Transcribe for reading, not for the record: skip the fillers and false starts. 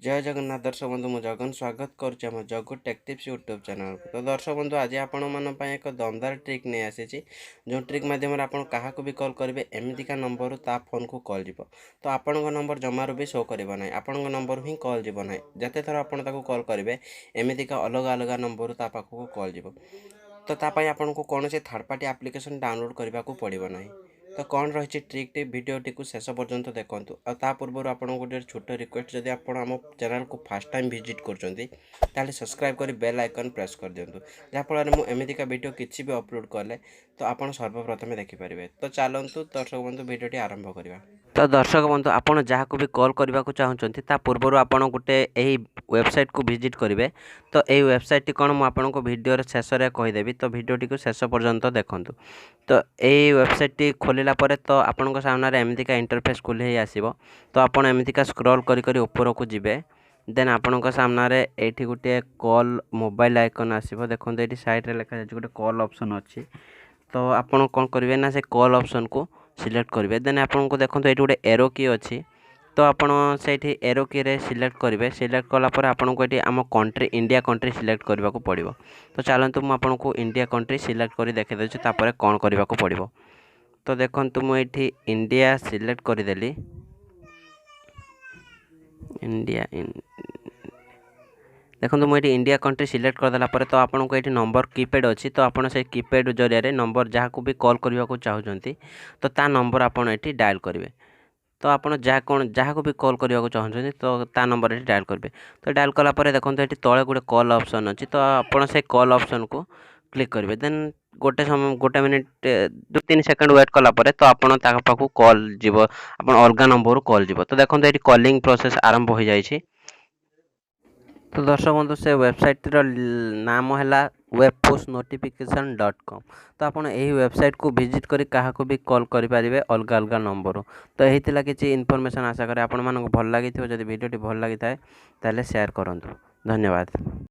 जय जगन्नाथ दर्शक बंधु मु जगन स्वागत करुच्ची आम जगु टेक टिप्स यूट्यूब चैनल को। तो दर्शक बंधु आज आपण मानी एक दमदार ट्रिक नहीं आसी जो ट्रिक मध्यम क्या भी कॉल करेंगे एमतीका नंबर ता फोन को कॉल जीव। तो आपण नंबर जमार भी शो करना आपण नंबर ही कॉल जीव ना जिते थर आप कॉल करेंगे एमतीका अलग अलग नंबर ता पाखक कॉल जीव। तो तापाई आपन को कौन से थर्ड पार्टी एप्लिकेशन डाउनलोड करने को पड़ो ना। तो कौन रही ट्रिक भिडियोटी को शेष पर्यंत देखूँ। आ पूर्व आपको गोटे छोट रिक्वेस्ट जदि आप आम चैनल को फास्ट टाइम विजिट कर सब्सक्राइब कर बेल आइकन प्रेस कर दिंतु जहाँफल मुझे एमतीका वीडियो किसी भी अपलोड कले तो आप सर्वप्रथम देखिपारे। तो चलतु दर्शक बंधु भिडियोटी आरंभ करवा। तो दर्शक बंधु आपड़ जहाँ को भी कॉल करने को चाहते पूर्व आप गोटे यही वेबसाइट को विजिट करेंगे। तो यही वेबसाइट कौन मुझे भिडियो शेष में कहीदेवी। तो भिडियोटी को शेष पर्यंत देखूँ। तो यही वेबसाइट खोलला तो आपण सामने एमतीका इंटरफेस खोली आसो। तो आपड़ एमतीका स्क्रॉल करी ऊपर को जीवे देन आपण सामने ये गोटे कॉल मोबाइल आइकन आसो। देखो ये साइड रे लिखा गोटे कॉल ऑप्शन अच्छी। तो आपड़ कौन करेंगे ना से कॉल ऑप्शन को सिलेक्ट करेंगे। देन आपको देखो ये गोटे एरो की अच्छी। तो आपड़ से एरो की रे सिलेक्ट करेंगे। सिलेक्ट कलापर आपको ये आम कंट्री इंडिया कंट्री सिलेक्ट करने को पड़ो। तो चलतु मुझे इंडिया कंट्री सिलेक्ट कर देखी दूसरी तापर कौन करने को पड़ो। तो देखो मुझे इंडिया सिलेक्ट करदेली इंडिया देखो मुझे इंडिया कंट्री सिलेक्ट करदेला तो आपको ये नंबर कीपैड अच्छी। तो आप कीपैड जरिए नंबर जहाँ को भी कॉल करने को चाहते तो ता नंबर आपड़ ये डायल करेंगे। तो आप जहाँ को भी कॉल करने को चाहते तो ता नंबर ये डायल करेंगे। तो डायल कलापर देखो ये तले गोटे कॉल ऑप्शन अच्छी। तो आप से कॉल ऑप्शन को क्लिक करेंगे। देन गोटे मिनिट 2-3 सेकंड वेट कलापर तो आपड़ पाखु कॉल जीव आप अलग नंबर कॉल जीव। तो देखो ये कॉलिंग प्रोसेस आरंभ हो जाए। तो दर्शक बंधु से वेबसाइट नाम है webpushnotification.com। तो आपड़ यही वेबसाइट को विजिट करी क्या भी कॉल करेंगे अलग अलग नंबर। तो यही किसी इनफॉरमेशन आशा करें आपण मानक भल लगी। जब वीडियोटी भल लगी था शेयर करूँ। धन्यवाद।